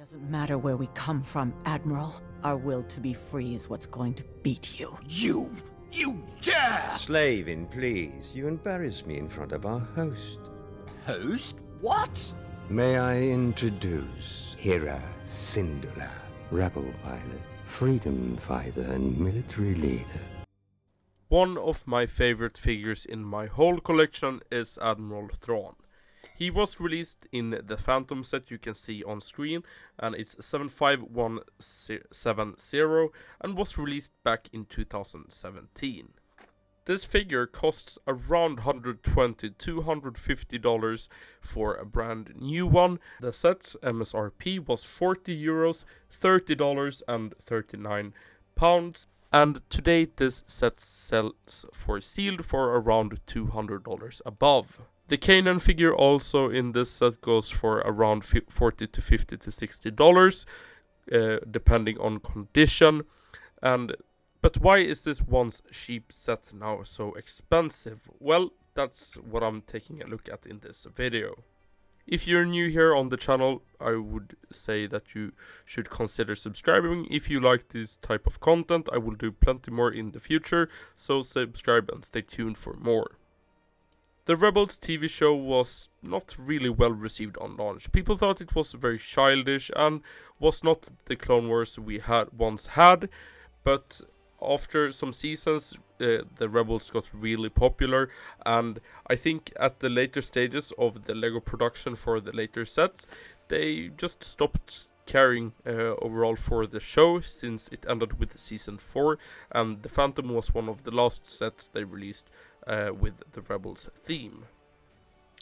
Doesn't matter where we come from, Admiral. Our will to be free is what's going to beat you. You dare! Slavin, please. You embarrass me in front of our host. Host? What? May I introduce Hira Syndulla, rebel pilot, freedom fighter, and military leader. One of my favorite figures in my whole collection is Admiral Thrawn. He was released in the Phantom set you can see on screen, and it's 75170 and was released back in 2017. This figure costs around $120 to $250 for a brand new one. The set's MSRP was €40, $30 and £39. And today this set sells for sealed for around $200 above. The Kanan figure also in this set goes for around $40 to $50 to $60, depending on condition. But why is this once cheap set now so expensive? Well, that's what I'm taking a look at in this video. If you're new here on the channel, I would say that you should consider subscribing. If you like this type of content, I will do plenty more in the future, so subscribe and stay tuned for more. The Rebels TV show was not really well received on launch. People thought it was very childish and was not the Clone Wars we once had, but after some seasons the Rebels got really popular, and I think at the later stages of the Lego production for the later sets, they just stopped caring overall for the show, since it ended with season 4, and the Phantom was one of the last sets they released with the Rebels theme.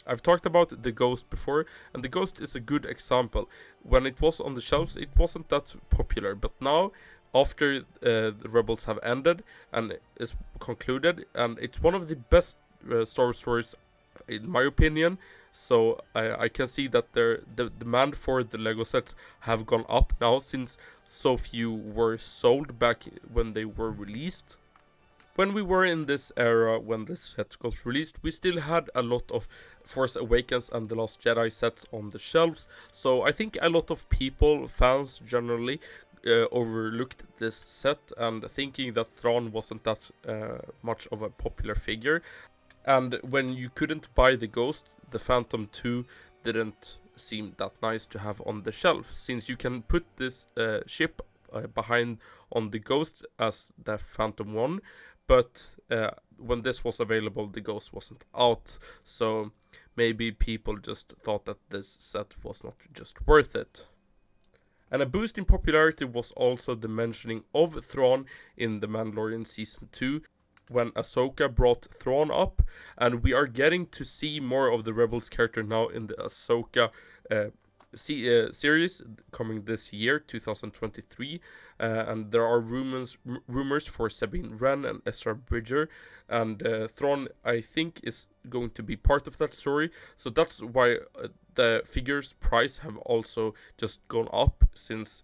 I've talked about the Ghost before, and the Ghost is a good example. When it was on the shelves, it wasn't that popular, but now, after the Rebels have ended and is concluded, and it's one of the best Star Wars stories in my opinion, so I can see that the demand for the Lego sets have gone up now, since so few were sold back when they were released. When we were in this era, when this set got released, we still had a lot of Force Awakens and The Last Jedi sets on the shelves, so I think a lot of people, fans generally, overlooked this set and thinking that Thrawn wasn't that much of a popular figure. And when you couldn't buy the Ghost, the Phantom 2 didn't seem that nice to have on the shelf, since you can put this ship behind on the Ghost as the Phantom 1, but when this was available, the Ghost wasn't out, so maybe people just thought that this set was not just worth it. And a boost in popularity was also the mentioning of Thrawn in The Mandalorian Season 2, when Ahsoka brought Thrawn up, and we are getting to see more of the Rebels character now in the Ahsoka series coming this year, 2023, and there are rumors for Sabine Wren and Ezra Bridger, and Thrawn, I think, is going to be part of that story, so that's why the figure's price have also just gone up, since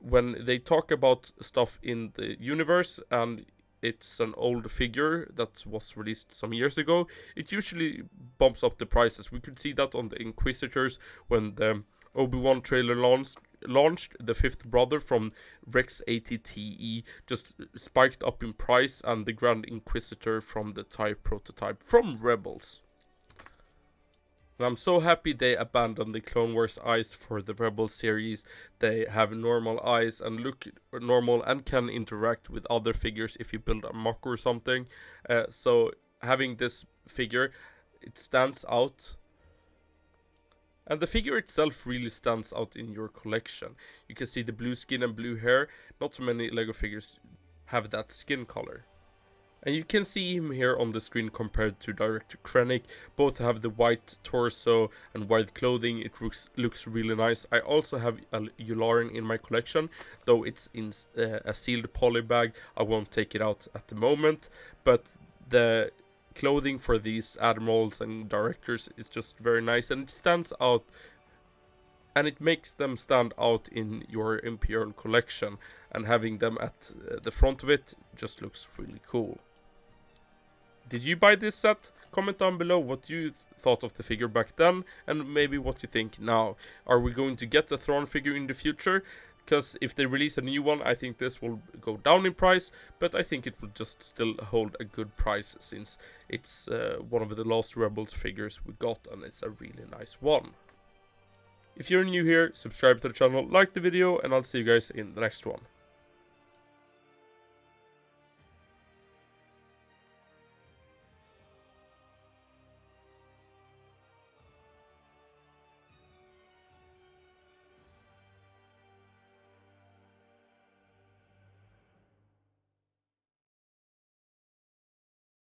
when they talk about stuff in the universe and it's an old figure that was released some years ago, it usually bumps up the prices. We could see that on the Inquisitors when the Obi-Wan trailer launched. The fifth brother from Rex ATTE just spiked up in price, and the Grand Inquisitor from the TIE prototype from Rebels. And I'm so happy they abandoned the Clone Wars eyes for the Rebel series. They have normal eyes and look normal and can interact with other figures if you build a mock or something. So having this figure, it stands out. And the figure itself really stands out in your collection. You can see the blue skin and blue hair. Not so many Lego figures have that skin color. And you can see him here on the screen compared to Director Krennic. Both have the white torso and white clothing. It looks really nice. I also have a Yularen in my collection, though it's in a sealed poly bag. I won't take it out at the moment. But the clothing for these admirals and directors is just very nice, and it stands out. And it makes them stand out in your Imperial collection. And having them at the front of it just looks really cool. Did you buy this set? Comment down below what you thought of the figure back then, and maybe what you think now. Are we going to get the Thrawn figure in the future? Because if they release a new one, I think this will go down in price, but I think it will just still hold a good price, since it's one of the last Rebels figures we got, and it's a really nice one. If you're new here, subscribe to the channel, like the video, and I'll see you guys in the next one.